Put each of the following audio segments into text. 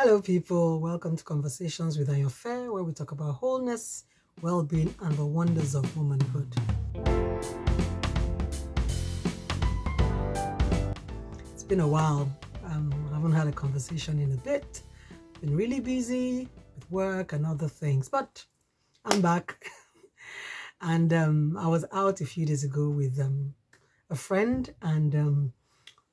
Hello, people. Welcome to Conversations with Ayofe, where we talk about wholeness, well-being, and the wonders of womanhood. It's been a while. I haven't had a conversation in a bit. Been really busy with work and other things, but I'm back. And I was out a few days ago with a friend, and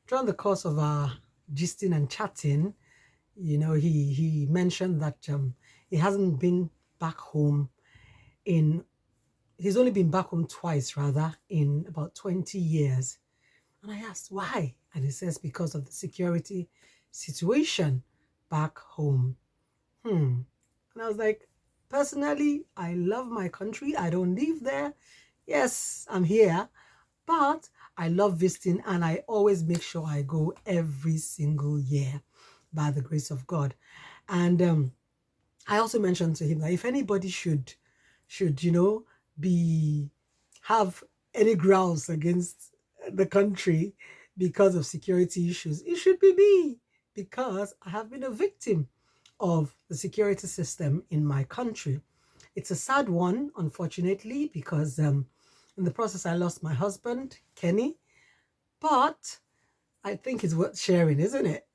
during the course of our gisting and chatting, he mentioned that he hasn't been back home in he's only been back home twice rather in about 20 years. And I asked why, and he says because of the security situation back home. And I was like, personally, I love my country. I don't live there. Yes, I'm here, but I love visiting, and I always make sure I go every single year by the grace of God. And I also mentioned to him that if anybody should be have any grounds against the country because of security issues, it should be me, because I have been a victim of the security system in my country. It's a sad one, unfortunately, because in the process I lost my husband, Kenny, but I think it's worth sharing, isn't it?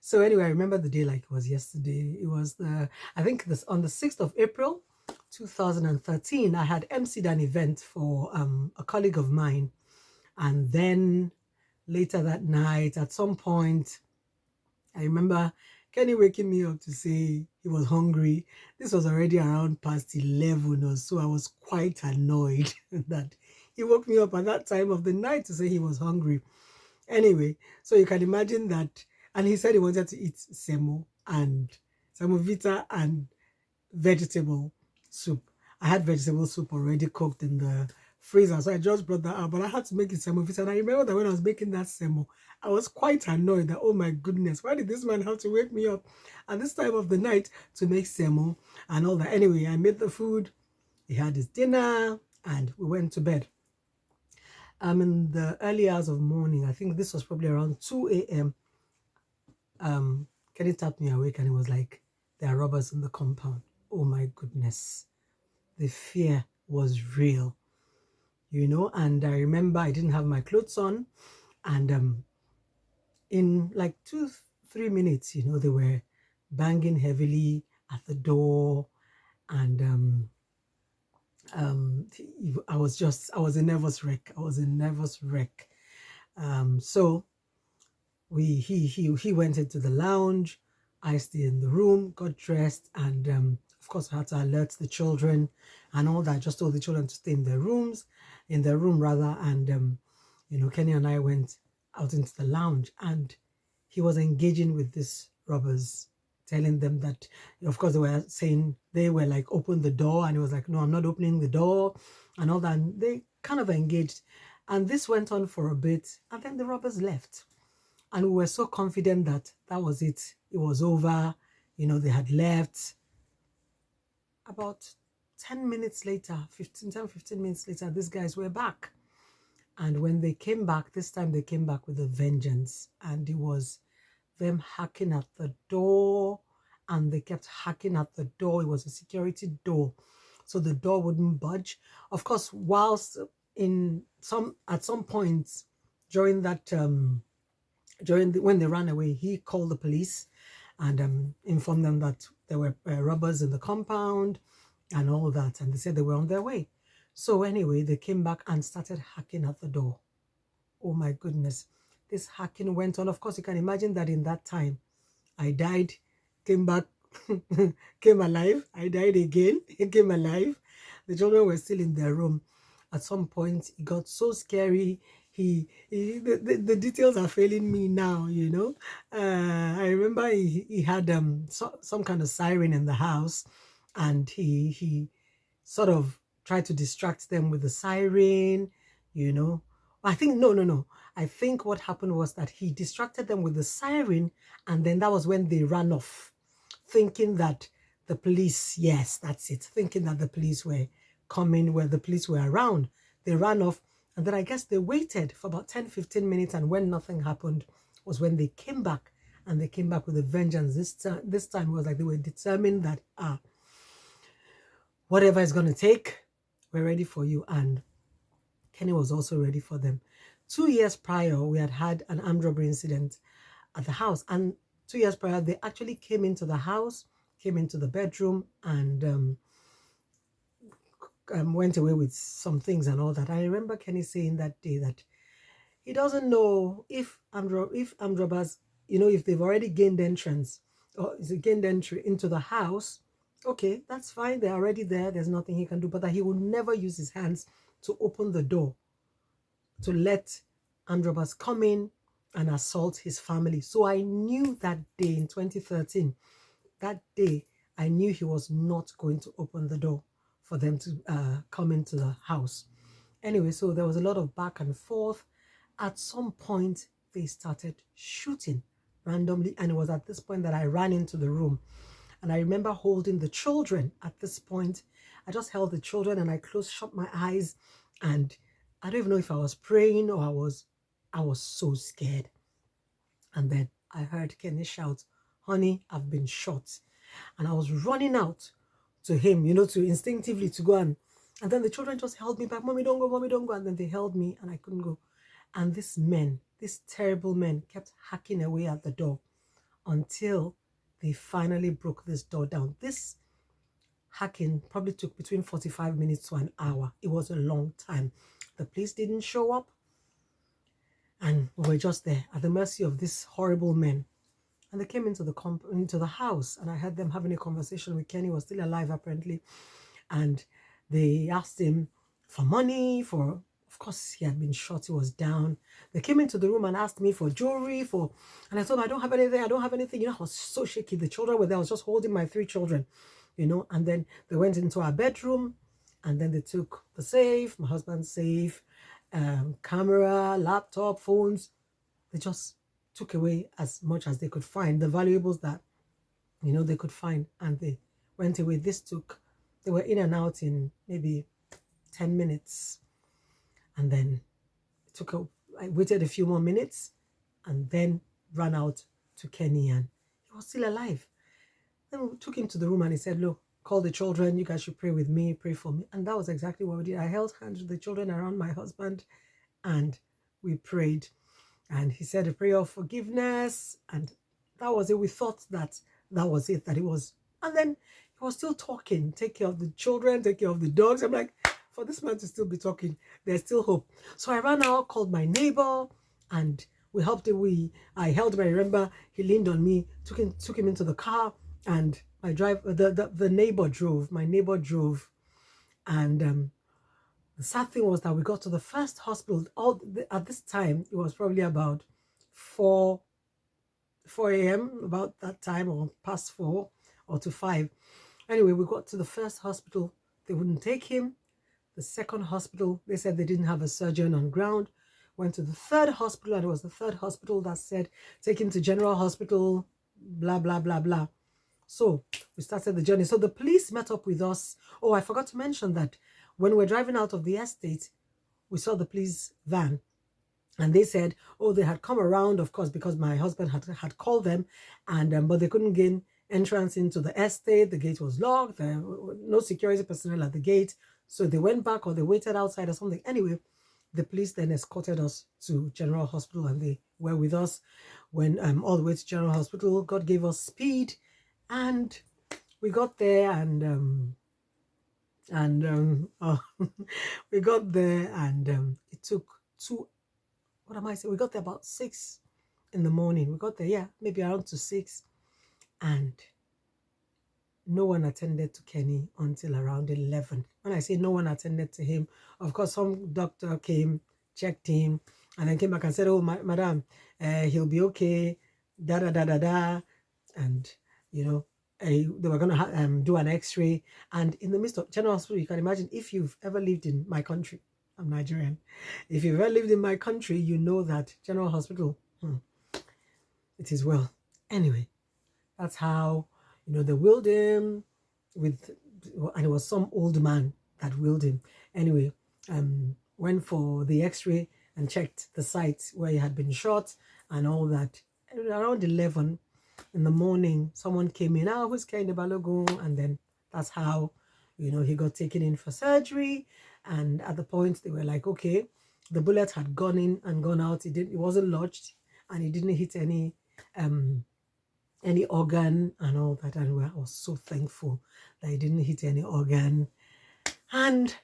So anyway, I remember the day like it was yesterday. It was I think this on the 6th of April, 2013, I had emceed an event for a colleague of mine. And then later that night, at some point, I remember Kenny waking me up to say he was hungry. This was already around past 11 or so. I was quite annoyed that he woke me up at that time of the night to say he was hungry. Anyway, so you can imagine that. And he said he wanted to eat semovita and vegetable soup. I had vegetable soup already cooked in the freezer, so I just brought that out. But I had to make it semovita. And I remember that when I was making that semo, I was quite annoyed that, oh my goodness, why did this man have to wake me up at this time of the night to make semo and all that? Anyway, I made the food. He had his dinner, and we went to bed. In the early hours of morning, I think this was probably around 2 a.m. Kenny tapped me awake, and it was like, there are robbers in the compound. Oh my goodness. The fear was real, and I remember I didn't have my clothes on, and in like 2-3 minutes, they were banging heavily at the door, and I was a nervous wreck. I was a nervous wreck. So he went into the lounge. I stayed in the room, got dressed, and of course I had to alert the children and all that. Just told the children to stay in their room rather. And Kenny and I went out into the lounge, and he was engaging with these robbers, telling them that, of course, they were like, open the door, and he was like, no, I'm not opening the door, and all that. And they kind of engaged, and this went on for a bit, and then the robbers left. And we were so confident that that was it. It was over. They had left. About 10 minutes later, 15 minutes later, these guys were back. And when they came back, this time they came back with a vengeance. And it was them hacking at the door. And they kept hacking at the door. It was a security door, so the door wouldn't budge. Of course, whilst at some points during that when they ran away, he called the police and informed them that there were robbers in the compound and all that, and they said they were on their way. So anyway, they came back and started hacking at the door. Oh my goodness, this hacking went on. Of course, you can imagine that in that time, I died, came back, came alive. I died again, came alive. The children were still in their room. At some point, it got so scary. The details are failing me now, I remember he had some kind of siren in the house, and he sort of tried to distract them with the siren. I think no. I think what happened was that he distracted them with the siren, and then that was when they ran off, thinking that the police, yes, that's it, thinking that the police were coming, where the police were around. They ran off, and then I guess they waited for about 10-15 minutes, and when nothing happened was when they came back and they came back with a vengeance. This time it was like they were determined that whatever it's going to take, we're ready for you. And Kenny was also ready for them. 2 years prior, we had an armed robbery incident at the house, and 2 years prior, they actually came into the house, came into the bedroom, and went away with some things and all that. I remember Kenny saying that day that he doesn't know if armed robbers, if they've already gained entrance or gained entry into the house, okay, that's fine. They're already there. There's nothing he can do, but that he would never use his hands to open the door to let armed robbers come in and assault his family. So I knew that day in 2013, that day, I knew he was not going to open the door for them to come into the house. Anyway, so there was a lot of back and forth. At some point, they started shooting randomly. And it was at this point that I ran into the room. And I remember holding the children at this point. I just held the children and I shut my eyes. And I don't even know if I was praying or I was so scared. And then I heard Kenny shout, "Honey, I've been shot." And I was running out to him, to instinctively to go and then the children just held me back. "Mommy, don't go, mommy, don't go." And then they held me and I couldn't go. And these terrible men kept hacking away at the door until they finally broke this door down. This hacking probably took between 45 minutes to an hour. It was a long time. The police didn't show up. And we were just there at the mercy of these horrible men. And they came into the house, and I heard them having a conversation with Kenny. He was still alive, apparently. And they asked him for money, of course, he had been shot, he was down. They came into the room and asked me for jewelry, and I told them, I don't have anything. I was so shaky. The children were there. I was just holding my 3 children, and then they went into our bedroom, and then they took the safe, my husband's safe, camera, laptop, phones. They just took away as much as they could find, the valuables that, they could find, and they went away. They were in and out in maybe 10 minutes. And then I waited a few more minutes and then ran out to Kenny, and he was still alive. Then we took him to the room and he said, "Look, call the children. You guys should pray with me, pray for me." And that was exactly what we did. I held hands with the children around my husband and we prayed. And he said a prayer of forgiveness. And that was it. We thought that was it, that it was. And then he was still talking. Take care of the children, take care of the dogs. I'm like, for this man to still be talking, there's still hope. So I ran out, called my neighbor, and we helped him. I held him. I remember he leaned on me, took him into the car, and the neighbor drove. My neighbor drove. And the sad thing was that we got to the first hospital. At this time, it was probably about 4 a.m., about that time, or past 4 or to 5. Anyway, we got to the first hospital. They wouldn't take him. The second hospital, they said they didn't have a surgeon on ground. Went to the third hospital, and it was the third hospital that said, take him to General Hospital, blah, blah, blah, blah. So we started the journey. So the police met up with us. Oh, I forgot to mention that when we're driving out of the estate, we saw the police van. And they said, oh, they had come around, of course, because my husband had called them, and but they couldn't gain entrance into the estate. The gate was locked. There were no security personnel at the gate. So they went back, or they waited outside or something. Anyway, the police then escorted us to General Hospital, and they were with us when all the way to General Hospital. God gave us speed, and we got there, and we got there, and it took 2. What am I saying? We got there about 6 in the morning. We got there, yeah, maybe around to 6, and no one attended to Kenny until around 11. When I say no one attended to him, of course, some doctor came, checked him, and then came back and said, "Oh, madam, he'll be okay, da da da da da," and they were going to do an X-ray. And in the midst of General Hospital, you can imagine, if you've ever lived in my country, I'm Nigerian. If you've ever lived in my country, you know that General Hospital, it is well. Anyway, that's how, they wheeled him and it was some old man that wheeled him. Anyway, went for the X-ray and checked the site where he had been shot and all that. And around 11, in the morning, someone came in, who's Kehinde Balogun? And then that's how, he got taken in for surgery. And at the point, they were like, okay, the bullet had gone in and gone out. It wasn't lodged, and it didn't hit um, any organ and all that. And I was so thankful that it didn't hit any organ. And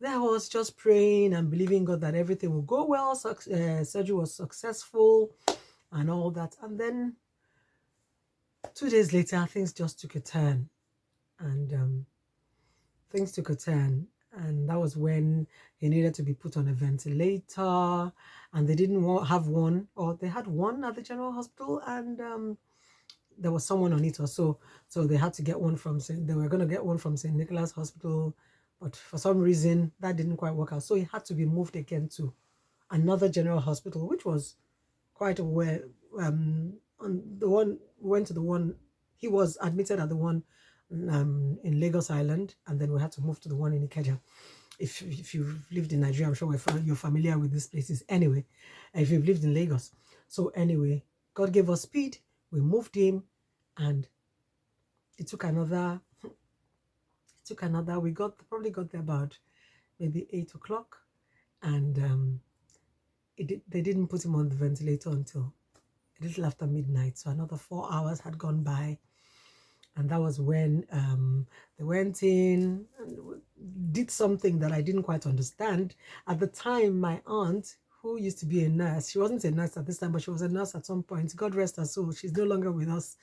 I was just praying and believing God that everything would go well. Surgery was successful and all that. And then 2 days later, things just took a turn. And things took a turn. And that was when he needed to be put on a ventilator. And they didn't have one, or they had one at the general hospital. And there was someone on it or so. So they had to get one they were going to get one from St. Nicholas Hospital. But for some reason, that didn't quite work out. So he had to be moved again to another general hospital, which was quite aware. On the one, went to the one, he was admitted at the one in Lagos Island, and then we had to move to the one in Ikeja. If you've lived in Nigeria, I'm sure you're familiar with these places. Anyway, if you've lived in Lagos. So anyway, God gave us speed. We moved him, and it took another, we probably got there about maybe 8 o'clock, and they didn't put him on the ventilator until a little after midnight. So another 4 hours had gone by, and that was when they went in and did something that I didn't quite understand. At the time, my aunt, who used to be a nurse, she wasn't a nurse at this time, but she was a nurse at some point. God rest her soul. She's no longer with us.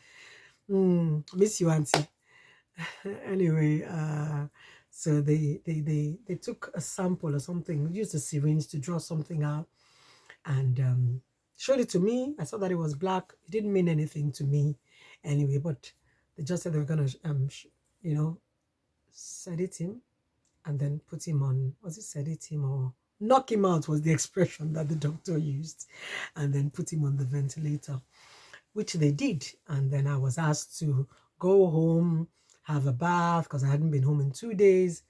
Miss you, auntie. Anyway, so they took a sample or something, used a syringe to draw something out, and showed it to me. I saw that it was black. It didn't mean anything to me anyway, but they just said they were gonna sedate him and then put him on, was it sedate him or knock him out was the expression that the doctor used, and then put him on the ventilator, which they did. And then I was asked to go home, have a bath, because I hadn't been home in 2 days,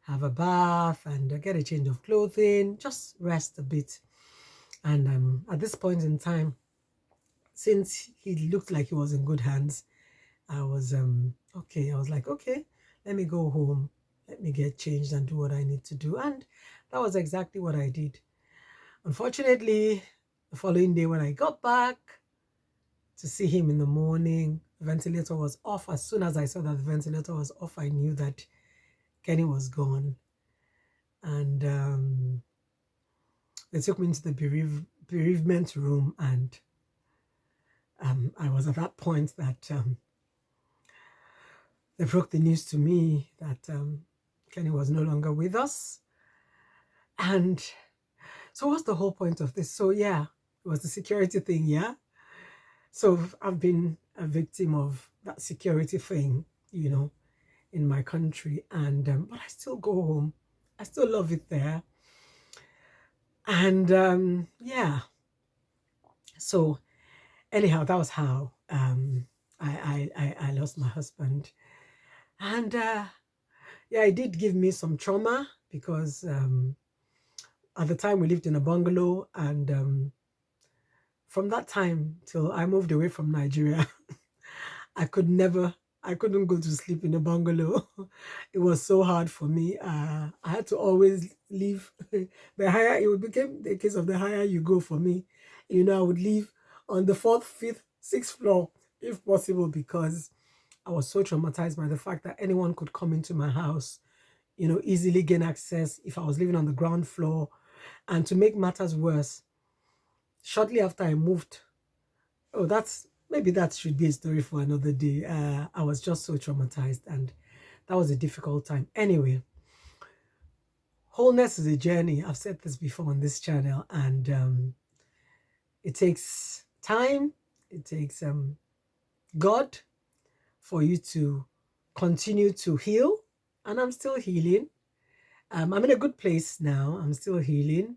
have a bath and get a change of clothing, just rest a bit. And at this point in time, since he looked like he was in good hands, I was okay. I was like, okay, let me go home, let me get changed and do what I need to do. And that was exactly what I did. Unfortunately, the following day when I got back to see him in the morning, the ventilator was off. As soon as I saw that the ventilator was off, I knew that Kenny was gone. And they took me into the bereavement room, and I was at that point that they broke the news to me that Kenny was no longer with us. And so what's the whole point of this? So yeah, it was the security thing, yeah? So I've been a victim of that security thing, in my country. And but I still go home. I still love it there. And yeah. So anyhow, that was how I lost my husband. And yeah, it did give me some trauma, because at the time we lived in a bungalow, and from that time till I moved away from Nigeria, I couldn't go to sleep in a bungalow. It was so hard for me. I had to always leave. The higher it became the case of the higher you go for me, I would leave on the 4th, 5th, 6th floor if possible, because I was so traumatized by the fact that anyone could come into my house, easily gain access if I was living on the ground floor. And to make matters worse, shortly after I moved, maybe that should be a story for another day. I was just so traumatized, and that was a difficult time. Anyway, wholeness is a journey. I've said this before on this channel, and it takes time. It takes God for you to continue to heal, and I'm still healing. I'm in a good place now. I'm still healing.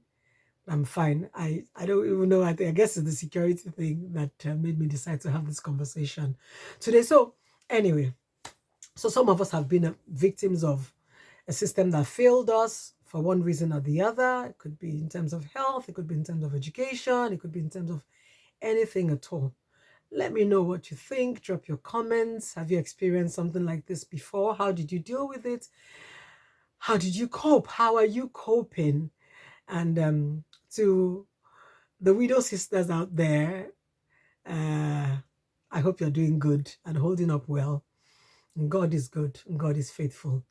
I'm fine. I don't even know. I guess it's the security thing that made me decide to have this conversation today. So anyway, so some of us have been victims of a system that failed us for one reason or the other. It could be in terms of health. It could be in terms of education. It could be in terms of anything at all. Let me know what you think. Drop your comments. Have you experienced something like this before? How did you deal with it? How did you cope? How are you coping? And to the widow sisters out there, I hope you're doing good and holding up well. And God is good and God is faithful.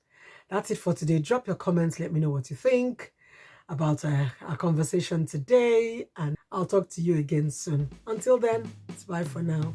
That's it for today. Drop your comments. Let me know what you think about our conversation today. And I'll talk to you again soon. Until then, it's bye for now.